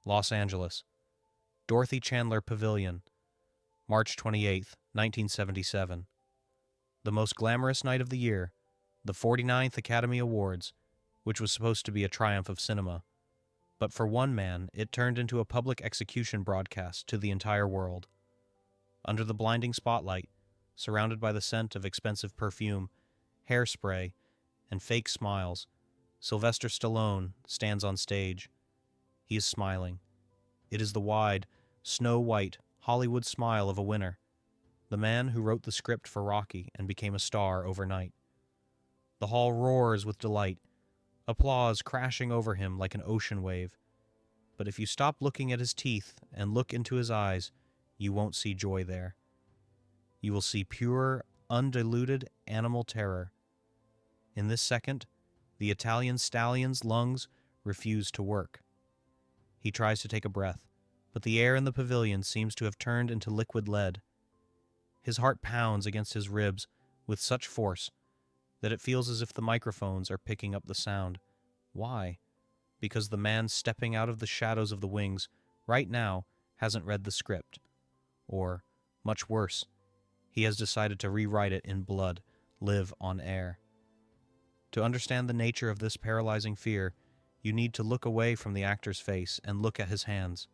Los Angeles. Dorothy Chandler Pavilion, March 28, 1977. The most glamorous night of the year, the 49th Academy Awards, which was supposed to be a triumph of cinema. But for one man, it turned into a public execution broadcast to the entire world. Under the blinding spotlight, surrounded by the scent of expensive perfume, hairspray, and fake smiles, Sylvester Stallone stands on stage. He is smiling. It is the wide, snow-white Hollywood smile of a winner, the man who wrote the script for Rocky and became a star overnight. The hall roars with delight, applause crashing over him like an ocean wave. But if you stop looking at his teeth and look into his eyes, you won't see joy there. You will see pure, undiluted animal terror. In this second, the Italian stallion's lungs refuse to work. He tries to take a breath, but the air in the pavilion seems to have turned into liquid lead. His heart pounds against his ribs with such force that it feels as if the microphones are picking up the sound. Why? Because the man stepping out of the shadows of the wings right now hasn't read the script. Or, much worse, he has decided to rewrite it in blood, live on air. To understand the nature of this paralyzing fear, you need to look away from the actor's face and look at his hands.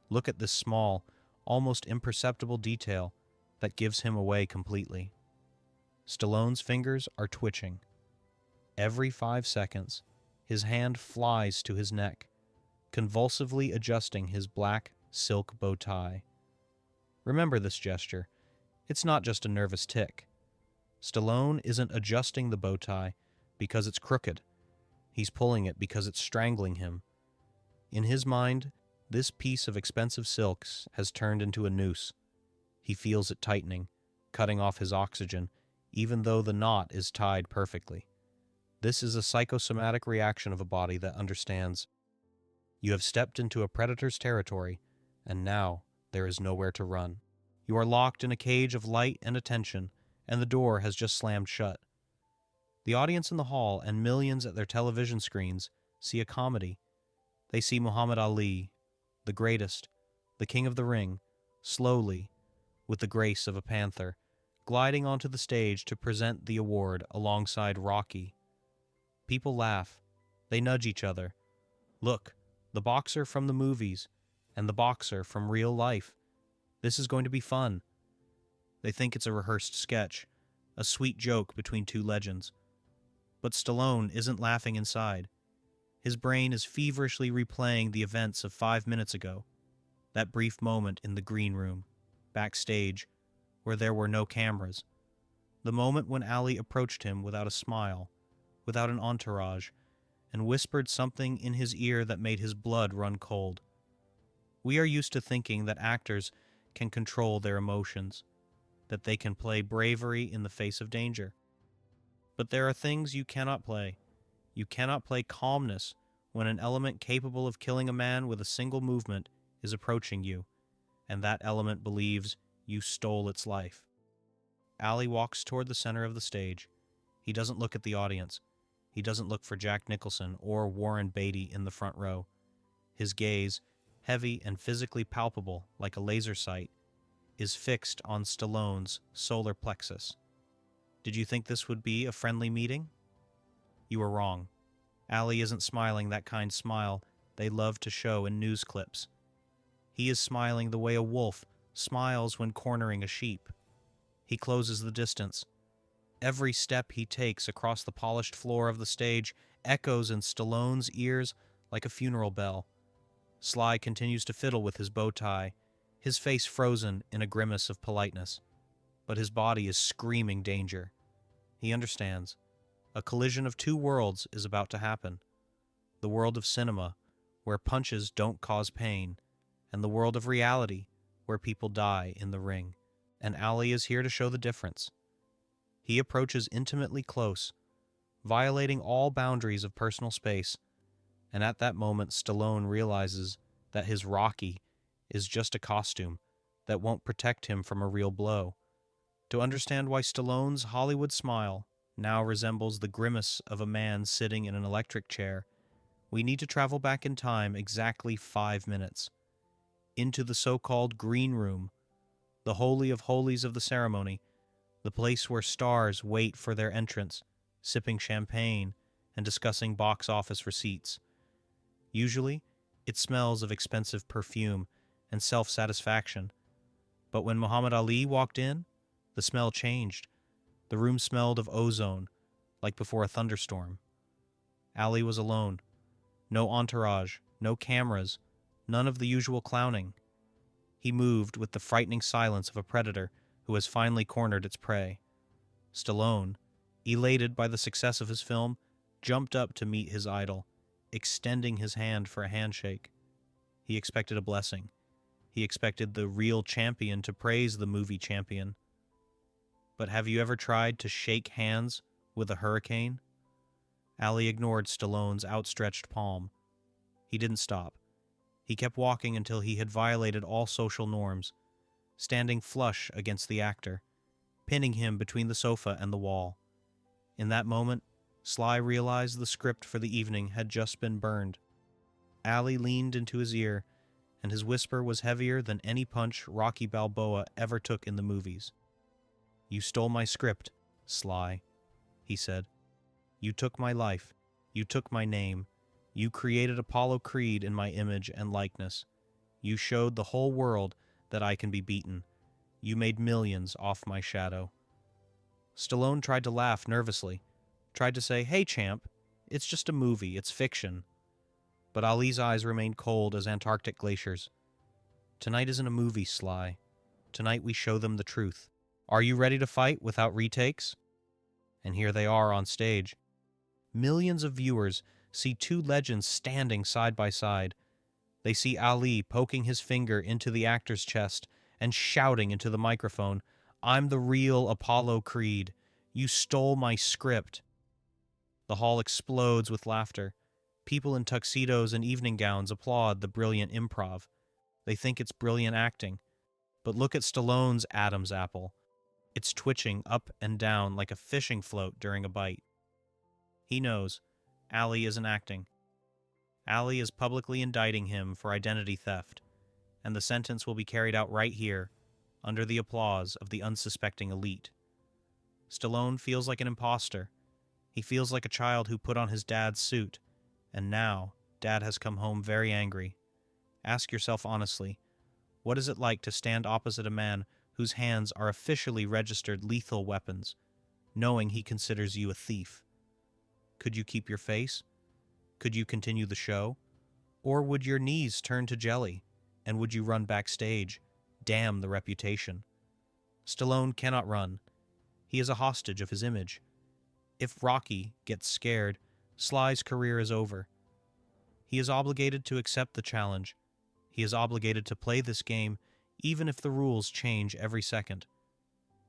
Look at this small, almost imperceptible detail that gives him away completely. Stallone's fingers are twitching. Every 5 seconds, his hand flies to his neck, convulsively adjusting his black silk bow tie. Remember this gesture. It's not just a nervous tic. Stallone isn't adjusting the bow tie because it's crooked. He's pulling it because it's strangling him. In his mind, this piece of expensive silks has turned into a noose. He feels it tightening, cutting off his oxygen, even though the knot is tied perfectly. This is a psychosomatic reaction of a body that understands. You have stepped into a predator's territory, and now there is nowhere to run. You are locked in a cage of light and attention, and the door has just slammed shut. The audience in the hall and millions at their television screens see a comedy. They see Muhammad Ali, the greatest, the king of the ring, slowly, with the grace of a panther, gliding onto the stage to present the award alongside Rocky. People laugh. They nudge each other. Look, the boxer from the movies and the boxer from real life. This is going to be fun. They think it's a rehearsed sketch, a sweet joke between two legends. But Stallone isn't laughing inside. His brain is feverishly replaying the events of 5 minutes ago, that brief moment in the green room, backstage, where there were no cameras, the moment when Ali approached him without a smile, without an entourage, and whispered something in his ear that made his blood run cold. We are used to thinking that actors can control their emotions, that they can play bravery in the face of danger. But there are things you cannot play. You cannot play calmness when an element capable of killing a man with a single movement is approaching you, and that element believes you stole its life. Ali walks toward the center of the stage. He doesn't look at the audience. He doesn't look for Jack Nicholson or Warren Beatty in the front row. His gaze, heavy and physically palpable like a laser sight, is fixed on Stallone's solar plexus. Did you think this would be a friendly meeting? You were wrong. Ali isn't smiling that kind smile they love to show in news clips. He is smiling the way a wolf smiles when cornering a sheep. He closes the distance. Every step he takes across the polished floor of the stage echoes in Stallone's ears like a funeral bell. Sly continues to fiddle with his bow tie, his face frozen in a grimace of politeness. But his body is screaming danger. He understands. A collision of two worlds is about to happen. The world of cinema, where punches don't cause pain, and the world of reality, where people die in the ring. And Ali is here to show the difference. He approaches intimately close, violating all boundaries of personal space, and at that moment Stallone realizes that his Rocky is just a costume that won't protect him from a real blow. To understand why Stallone's Hollywood smile now resembles the grimace of a man sitting in an electric chair, We need to travel back in time exactly 5 minutes. Into the so-called green room, the holy of holies of the ceremony, the place where stars wait for their entrance, sipping champagne and discussing box office receipts. Usually, it smells of expensive perfume and self-satisfaction. But when Muhammad Ali walked in, the smell changed. The room smelled of ozone, like before a thunderstorm. Ali was alone. No entourage, no cameras, none of the usual clowning. He moved with the frightening silence of a predator who has finally cornered its prey. Stallone, elated by the success of his film, jumped up to meet his idol, extending his hand for a handshake. He expected a blessing. He expected the real champion to praise the movie champion. But have you ever tried to shake hands with a hurricane? Ali ignored Stallone's outstretched palm. He didn't stop. He kept walking until he had violated all social norms, standing flush against the actor, pinning him between the sofa and the wall. In that moment, Sly realized the script for the evening had just been burned. Ali leaned into his ear, and his whisper was heavier than any punch Rocky Balboa ever took in the movies. "You stole my script, Sly," he said. "You took my life. You took my name. You created Apollo Creed in my image and likeness. You showed the whole world that I can be beaten. You made millions off my shadow." Stallone tried to laugh nervously, tried to say, "Hey, champ, it's just a movie, it's fiction." But Ali's eyes remained cold as Antarctic glaciers. "Tonight isn't a movie, Sly. Tonight we show them the truth. Are you ready to fight without retakes?" And here they are on stage. Millions of viewers see two legends standing side by side. They see Ali poking his finger into the actor's chest and shouting into the microphone, "I'm the real Apollo Creed. You stole my script." The hall explodes with laughter. People in tuxedos and evening gowns applaud the brilliant improv. They think it's brilliant acting. But look at Stallone's Adam's apple. It's twitching up and down like a fishing float during a bite. He knows Ali isn't acting. Ali is publicly indicting him for identity theft, and the sentence will be carried out right here, under the applause of the unsuspecting elite. Stallone feels like an imposter. He feels like a child who put on his dad's suit, and now Dad has come home very angry. Ask yourself honestly, what is it like to stand opposite a man whose hands are officially registered lethal weapons, knowing he considers you a thief? Could you keep your face? Could you continue the show? Or would your knees turn to jelly, and would you run backstage? Damn the reputation. Stallone cannot run. He is a hostage of his image. If Rocky gets scared, Sly's career is over. He is obligated to accept the challenge. He is obligated to play this game, even if the rules change every second.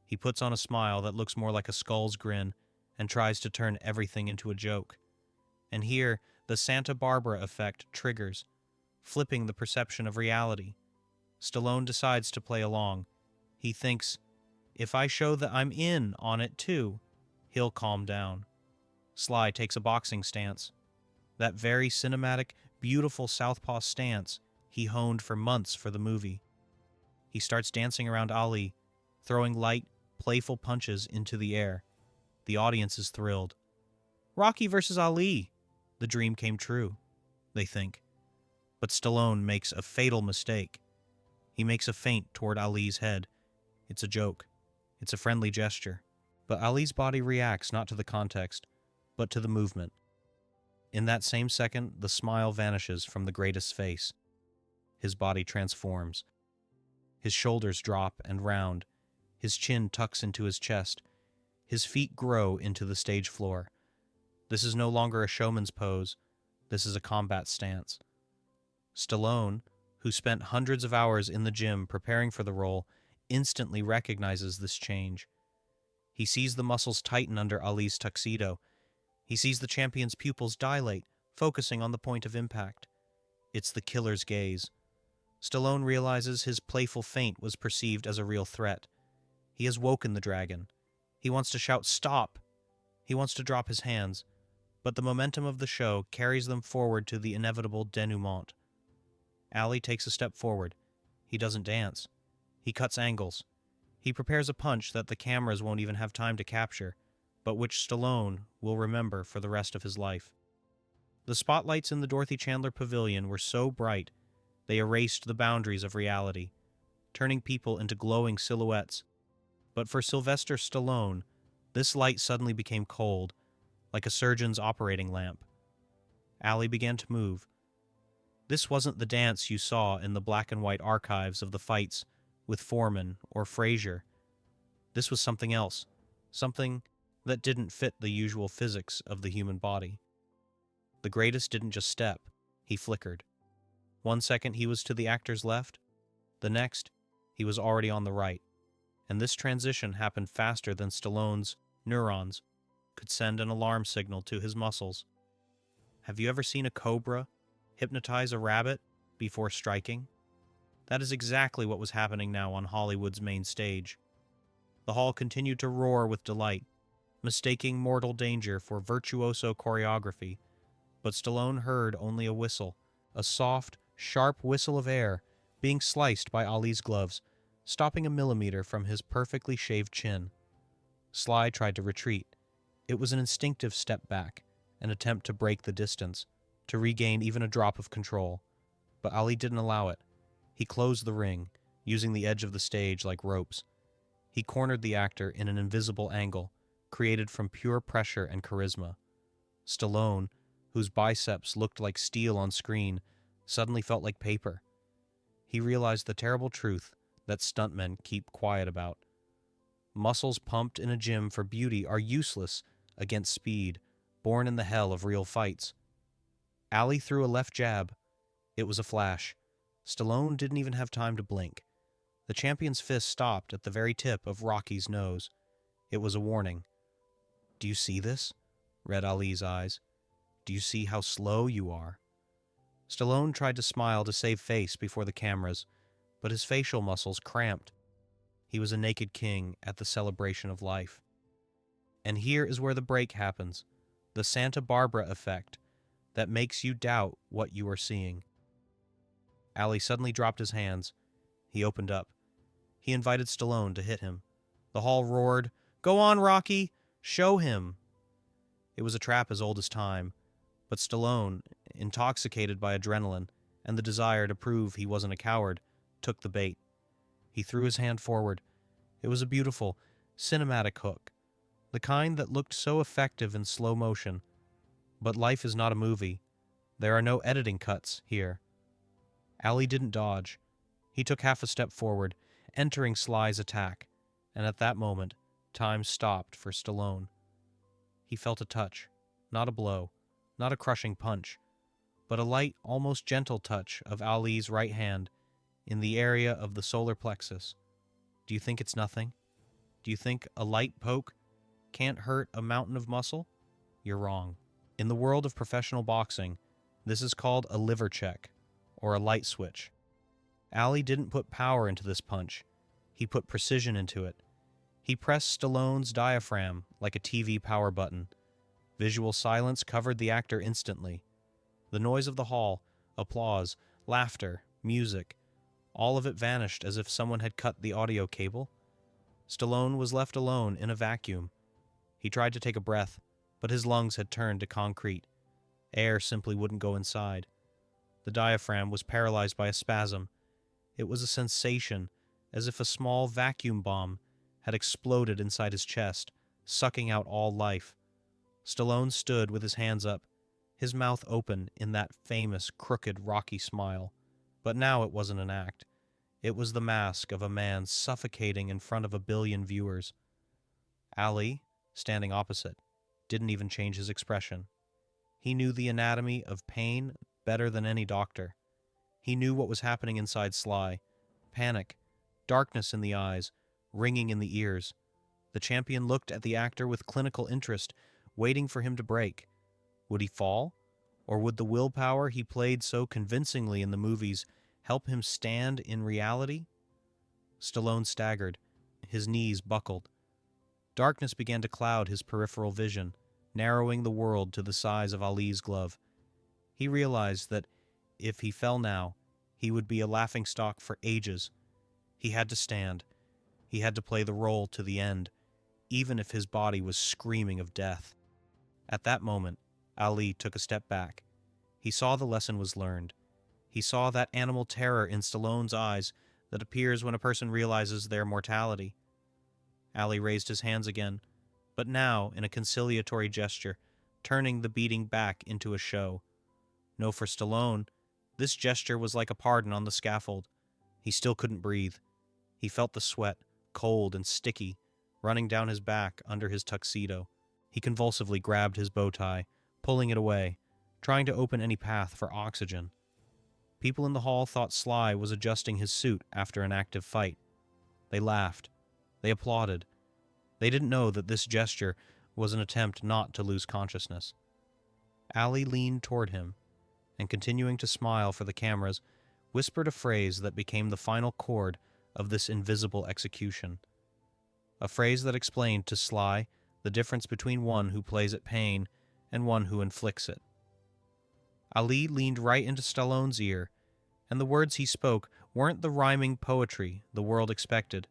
He puts on a smile that looks more like a skull's grin and tries to turn everything into a joke. And here, the Santa Barbara effect triggers, flipping the perception of reality. Stallone decides to play along. He thinks, if I show that I'm in on it too, he'll calm down. Sly takes a boxing stance. That very cinematic, beautiful southpaw stance he honed for months for the movie. He starts dancing around Ali, throwing light, playful punches into the air. The audience is thrilled. Rocky versus Ali! The dream came true, they think. But Stallone makes a fatal mistake. He makes a feint toward Ali's head. It's a joke. It's a friendly gesture. But Ali's body reacts not to the context, but to the movement. In that same second, the smile vanishes from the greatest's face. His body transforms. His shoulders drop and round. His chin tucks into his chest. His feet grow into the stage floor. This is no longer a showman's pose. This is a combat stance. Stallone, who spent hundreds of hours in the gym preparing for the role, instantly recognizes this change. He sees the muscles tighten under Ali's tuxedo. He sees the champion's pupils dilate, focusing on the point of impact. It's the killer's gaze. Stallone realizes his playful feint was perceived as a real threat. He has woken the dragon. He wants to shout, "Stop!" He wants to drop his hands. but the momentum of the show carries them forward to the inevitable denouement. Ali takes a step forward. He doesn't dance. He cuts angles. He prepares a punch that the cameras won't even have time to capture, but which Stallone will remember for the rest of his life. The spotlights in the Dorothy Chandler Pavilion were so bright, they erased the boundaries of reality, turning people into glowing silhouettes. But for Sylvester Stallone, this light suddenly became cold, like a surgeon's operating lamp. Ali began to move. This wasn't the dance you saw in the black and white archives of the fights with Foreman or Frazier. This was something else, something that didn't fit the usual physics of the human body. The greatest didn't just step, he flickered. 1 second he was to the actor's left, the next he was already on the right, and this transition happened faster than Stallone's neurons could send an alarm signal to his muscles. Have you ever seen a cobra hypnotize a rabbit before striking? That is exactly what was happening now on Hollywood's main stage. The hall continued to roar with delight, mistaking mortal danger for virtuoso choreography, but Stallone heard only a whistle, a soft, sharp whistle of air being sliced by Ali's gloves, stopping a millimeter from his perfectly shaved chin. Sly tried to retreat. It was an instinctive step back, an attempt to break the distance, to regain even a drop of control. But Ali didn't allow it. He closed the ring, using the edge of the stage like ropes. He cornered the actor in an invisible angle, created from pure pressure and charisma. Stallone, whose biceps looked like steel on screen, suddenly felt like paper. He realized the terrible truth that stuntmen keep quiet about. Muscles pumped in a gym for beauty are useless against speed, born in the hell of real fights. Ali threw a left jab. It was a flash. Stallone didn't even have time to blink. The champion's fist stopped at the very tip of Rocky's nose. It was a warning. "Do you see this?" read Ali's eyes. "Do you see how slow you are?" Stallone tried to smile to save face before the cameras, but his facial muscles cramped. He was a naked king at the celebration of life. And here is where the break happens, the Santa Barbara effect that makes you doubt what you are seeing. Ali suddenly dropped his hands. He opened up. He invited Stallone to hit him. The hall roared, "Go on, Rocky! Show him!" It was a trap as old as time, but Stallone, intoxicated by adrenaline and the desire to prove he wasn't a coward, took the bait. He threw his hand forward. It was a beautiful, cinematic hook, the kind that looked so effective in slow motion. But life is not a movie. There are no editing cuts here. Ali didn't dodge. He took half a step forward, entering Sly's attack, and at that moment, time stopped for Stallone. He felt a touch, not a blow, not a crushing punch, but a light, almost gentle touch of Ali's right hand in the area of the solar plexus. Do you think it's nothing? Do you think a light poke can't hurt a mountain of muscle? You're wrong. In the world of professional boxing, this is called a liver check, or a light switch. Ali didn't put power into this punch. He put precision into it. He pressed Stallone's diaphragm like a TV power button. Visual silence covered the actor instantly. The noise of the hall, applause, laughter, music, all of it vanished as if someone had cut the audio cable. Stallone was left alone in a vacuum. He tried to take a breath, but his lungs had turned to concrete. Air simply wouldn't go inside. The diaphragm was paralyzed by a spasm. It was a sensation, as if a small vacuum bomb had exploded inside his chest, sucking out all life. Stallone stood with his hands up, his mouth open in that famous, crooked, Rocky smile. But now it wasn't an act. It was the mask of a man suffocating in front of 1 billion viewers. Ali, standing opposite, didn't even change his expression. He knew the anatomy of pain better than any doctor. He knew what was happening inside Sly. Panic, darkness in the eyes, ringing in the ears. The champion looked at the actor with clinical interest, waiting for him to break. Would he fall? Or would the willpower he played so convincingly in the movies help him stand in reality? Stallone staggered. His knees buckled. Darkness began to cloud his peripheral vision. narrowing the world to the size of Ali's glove. He realized that if he fell now, he would be a laughingstock for ages. He had to stand. He had to play the role to the end, even if his body was screaming of death. At that moment, Ali took a step back. He saw the lesson was learned. He saw that animal terror in Stallone's eyes that appears when a person realizes their mortality. Ali raised his hands again, but now in a conciliatory gesture, turning the beating back into a show. No, for Stallone, this gesture was like a pardon on the scaffold. He still couldn't breathe. He felt the sweat, cold and sticky, running down his back under his tuxedo. He convulsively grabbed his bow tie, pulling it away, trying to open any path for oxygen. People in the hall thought Sly was adjusting his suit after an active fight. They laughed. They applauded. They didn't know that this gesture was an attempt not to lose consciousness. Ali leaned toward him, and continuing to smile for the cameras, whispered a phrase that became the final chord of this invisible execution. A phrase that explained to Sly the difference between one who plays at pain and one who inflicts it. Ali leaned right into Stallone's ear, and the words he spoke weren't the rhyming poetry the world expected.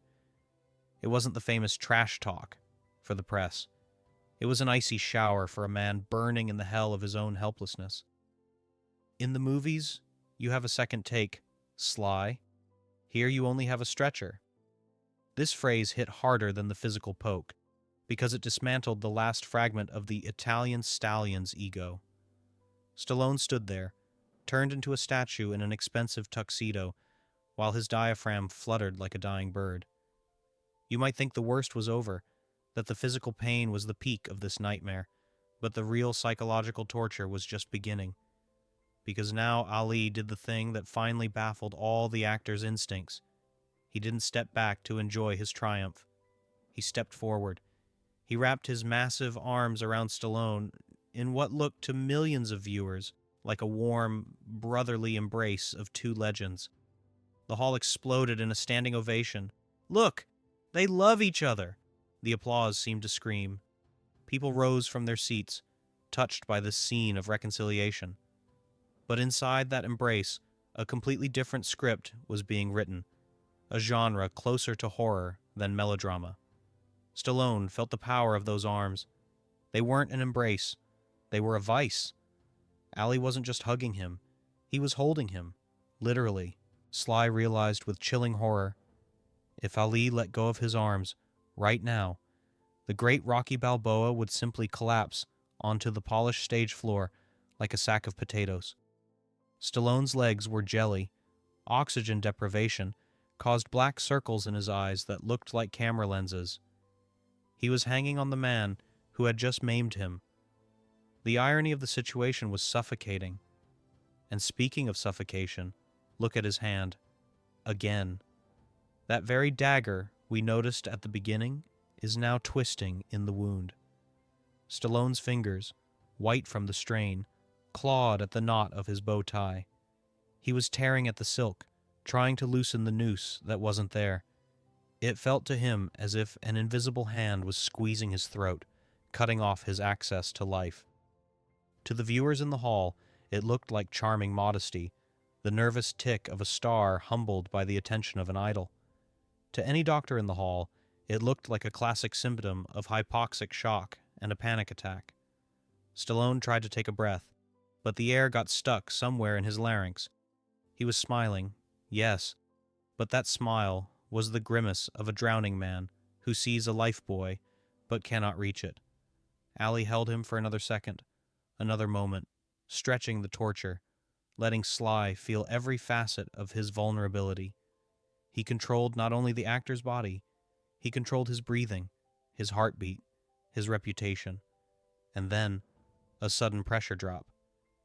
It wasn't the famous trash talk for the press. It was an icy shower for a man burning in the hell of his own helplessness. In the movies, you have a second take, Sly. Here you only have a stretcher. This phrase hit harder than the physical poke, because it dismantled the last fragment of the Italian stallion's ego. Stallone stood there, turned into a statue in an expensive tuxedo, while his diaphragm fluttered like a dying bird. You might think the worst was over, that the physical pain was the peak of this nightmare, but the real psychological torture was just beginning. Because now Ali did the thing that finally baffled all the actor's instincts. He didn't step back to enjoy his triumph. He stepped forward. He wrapped his massive arms around Stallone in what looked to millions of viewers like a warm, brotherly embrace of two legends. The hall exploded in a standing ovation. "Look! They love each other!" The applause seemed to scream. People rose from their seats, touched by this scene of reconciliation. But inside that embrace, a completely different script was being written, a genre closer to horror than melodrama. Stallone felt the power of those arms. They weren't an embrace. They were a vice. Ali wasn't just hugging him. He was holding him, literally. Sly realized with chilling horror. If Ali let go of his arms, right now, the great Rocky Balboa would simply collapse onto the polished stage floor like a sack of potatoes. Stallone's legs were jelly. Oxygen deprivation caused black circles in his eyes that looked like camera lenses. He was hanging on the man who had just maimed him. The irony of the situation was suffocating. And speaking of suffocation, look at his hand. Again. That very dagger we noticed at the beginning is now twisting in the wound. Stallone's fingers, white from the strain, clawed at the knot of his bow tie. He was tearing at the silk, trying to loosen the noose that wasn't there. It felt to him as if an invisible hand was squeezing his throat, cutting off his access to life. To the viewers in the hall, it looked like charming modesty, the nervous tick of a star humbled by the attention of an idol. To any doctor in the hall, it looked like a classic symptom of hypoxic shock and a panic attack. Stallone tried to take a breath, but the air got stuck somewhere in his larynx. He was smiling, yes, but that smile was the grimace of a drowning man who sees a lifebuoy but cannot reach it. Ali held him for another second, another moment, stretching the torture, letting Sly feel every facet of his vulnerability. He controlled not only the actor's body, he controlled his breathing, his heartbeat, his reputation. And then, a sudden pressure drop.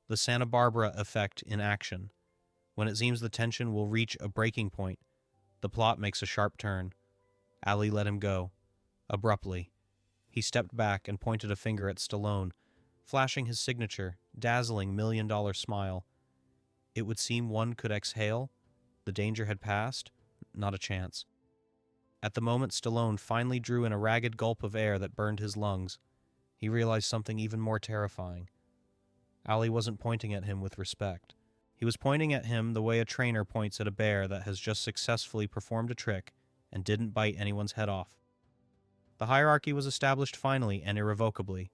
The Santa Barbara effect in action. When it seems the tension will reach a breaking point, the plot makes a sharp turn. Ali let him go. Abruptly. He stepped back and pointed a finger at Stallone, flashing his signature, dazzling $1,000,000 smile. It would seem one could exhale. The danger had passed. Not a chance. At the moment, Stallone finally drew in a ragged gulp of air that burned his lungs. he realized something even more terrifying. Ali wasn't pointing at him with respect. He was pointing at him the way a trainer points at a bear that has just successfully performed a trick and didn't bite anyone's head off. The hierarchy was established finally and irrevocably.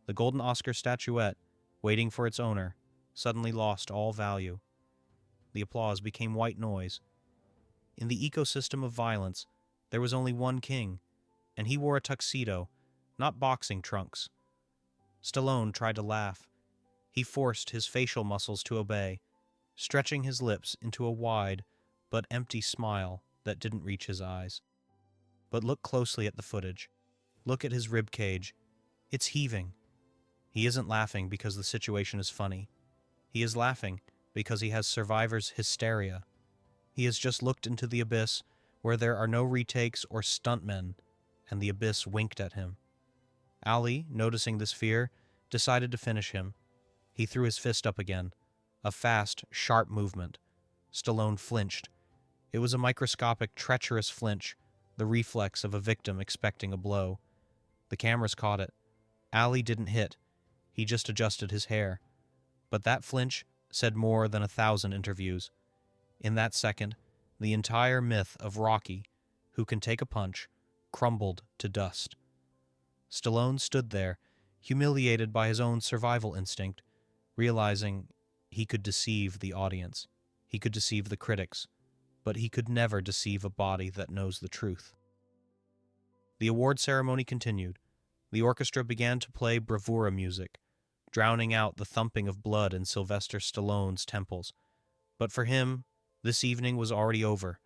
The golden Oscar statuette, waiting for its owner, suddenly lost all value. The applause became white noise. In the ecosystem of violence, there was only one king, and he wore a tuxedo, not boxing trunks. Stallone tried to laugh. He forced his facial muscles to obey, stretching his lips into a wide but empty smile that didn't reach his eyes. But look closely at the footage. Look at his rib cage. It's heaving. He isn't laughing because the situation is funny. He is laughing because he has survivor's hysteria. He has just looked into the abyss where there are no retakes or stuntmen, and the abyss winked at him. Ali, noticing this fear, decided to finish him. He threw his fist up again. A fast, sharp movement. Stallone flinched. It was a microscopic, treacherous flinch, the reflex of a victim expecting a blow. The cameras caught it. Ali didn't hit. He just adjusted his hair. But that flinch said more than 1,000 interviews. In that second, the entire myth of Rocky, who can take a punch, crumbled to dust. Stallone stood there, humiliated by his own survival instinct, realizing he could deceive the audience. He could deceive the critics, but he could never deceive a body that knows the truth. The award ceremony continued. The orchestra began to play bravura music, drowning out the thumping of blood in Sylvester Stallone's temples. But for him, this evening was already over,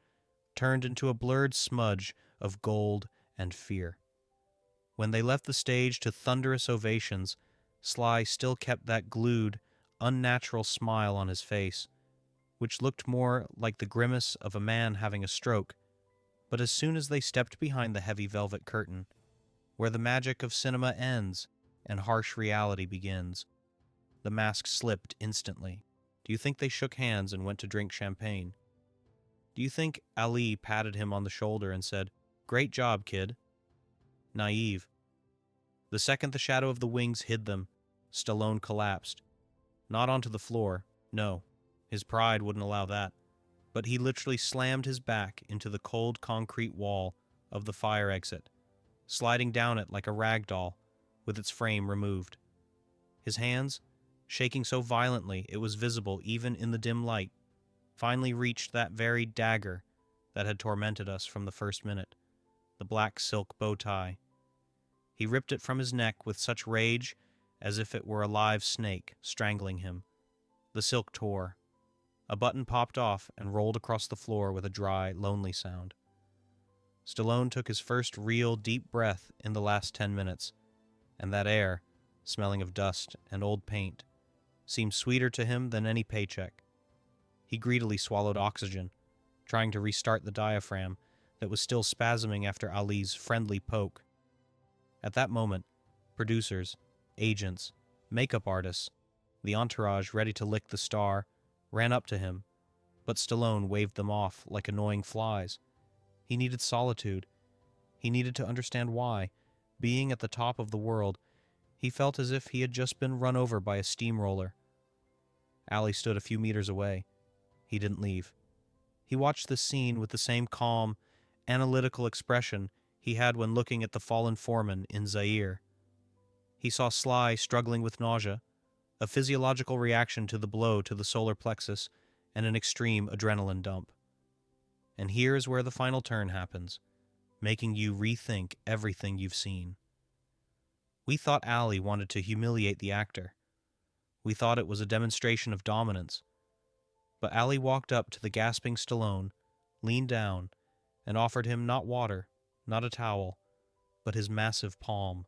turned into a blurred smudge of gold and fear. When they left the stage to thunderous ovations, Sly still kept that glued, unnatural smile on his face, which looked more like the grimace of a man having a stroke. But as soon as they stepped behind the heavy velvet curtain, where the magic of cinema ends and harsh reality begins, the mask slipped instantly. Do you think they shook hands and went to drink champagne? Do you think Ali patted him on the shoulder and said, "Great job, kid"? Naive. The second the shadow of the wings hid them, Stallone collapsed. Not onto the floor, no. His pride wouldn't allow that. But he literally slammed his back into the cold concrete wall of the fire exit, sliding down it like a rag doll, with its frame removed. His hands, shaking so violently it was visible even in the dim light, finally reached that very dagger that had tormented us from the first minute, the black silk bow tie. He ripped it from his neck with such rage as if it were a live snake strangling him. The silk tore. A button popped off and rolled across the floor with a dry, lonely sound. Stallone took his first real deep breath in the last 10 minutes, and that air, smelling of dust and old paint, seemed sweeter to him than any paycheck. He greedily swallowed oxygen, trying to restart the diaphragm that was still spasming after Ali's friendly poke. At that moment, producers, agents, makeup artists, the entourage ready to lick the star, ran up to him, but Stallone waved them off like annoying flies. He needed solitude. He needed to understand why, being at the top of the world, he felt as if he had just been run over by a steamroller. Ali stood a few meters away. He didn't leave. He watched the scene with the same calm, analytical expression he had when looking at the fallen foreman in Zaire. He saw Sly struggling with nausea, a physiological reaction to the blow to the solar plexus, and an extreme adrenaline dump. And here is where the final turn happens, making you rethink everything you've seen. We thought Ali wanted to humiliate the actor. We thought it was a demonstration of dominance. But Ali walked up to the gasping Stallone, leaned down, and offered him not water, not a towel, but his massive palm.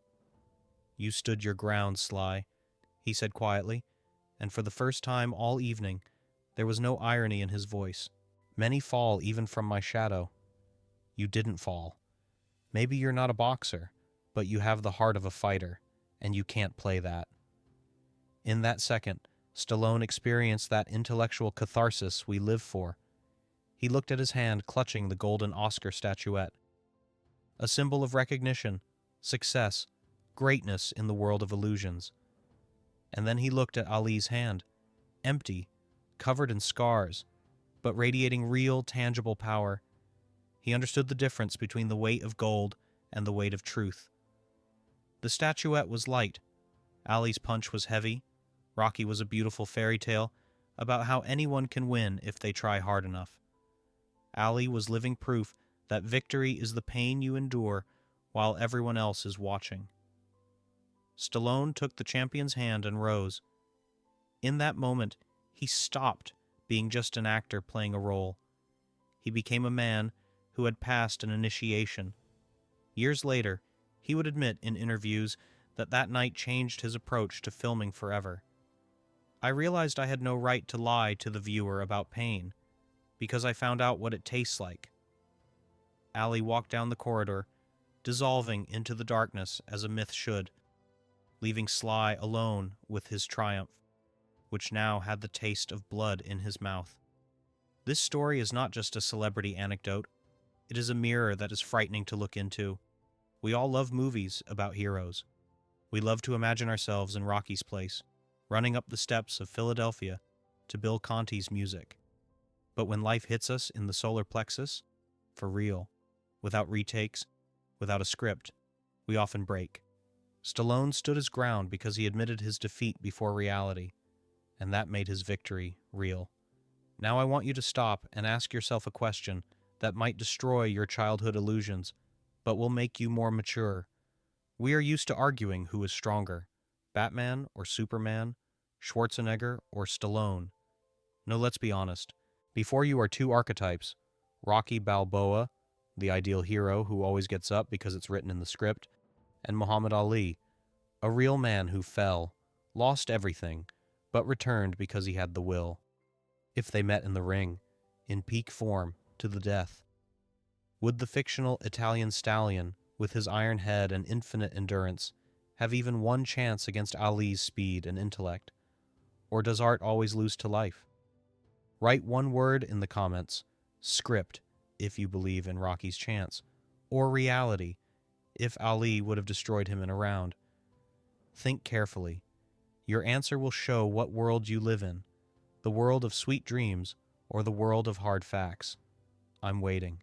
"You stood your ground, Sly," he said quietly, and for the first time all evening, there was no irony in his voice. "Many fall even from my shadow. You didn't fall. Maybe you're not a boxer, but you have the heart of a fighter, and you can't play that." In that second, Stallone experienced that intellectual catharsis we live for. He looked at his hand clutching the golden Oscar statuette. A symbol of recognition, success, greatness in the world of illusions. And then he looked at Ali's hand, empty, covered in scars, but radiating real, tangible power. He understood the difference between the weight of gold and the weight of truth. The statuette was light. Ali's punch was heavy. Rocky was a beautiful fairy tale about how anyone can win if they try hard enough. Ali was living proof that victory is the pain you endure while everyone else is watching. Stallone took the champion's hand and rose. In that moment, he stopped being just an actor playing a role. He became a man who had passed an initiation. Years later, he would admit in interviews that that night changed his approach to filming forever. I realized I had no right to lie to the viewer about pain, because I found out what it tastes like. Ali walked down the corridor, dissolving into the darkness as a myth should, leaving Sly alone with his triumph, which now had the taste of blood in his mouth. This story is not just a celebrity anecdote. It is a mirror that is frightening to look into. We all love movies about heroes. We love to imagine ourselves in Rocky's place, running up the steps of Philadelphia to Bill Conti's music. But when life hits us in the solar plexus, for real, without retakes, without a script, we often break. Stallone stood his ground because he admitted his defeat before reality, and that made his victory real. Now I want you to stop and ask yourself a question that might destroy your childhood illusions, but will make you more mature. We are used to arguing who is stronger, Batman or Superman, Schwarzenegger or Stallone. No, let's be honest. Before you are two archetypes, Rocky Balboa, the ideal hero who always gets up because it's written in the script, and Muhammad Ali, a real man who fell, lost everything, but returned because he had the will. If they met in the ring, in peak form, to the death, would the fictional Italian stallion, with his iron head and infinite endurance, have even one chance against Ali's speed and intellect? Or does art always lose to life? Write one word in the comments, script, if you believe in Rocky's chance, or reality, if Ali would have destroyed him in a round. Think carefully. Your answer will show what world you live in, the world of sweet dreams or the world of hard facts. I'm waiting.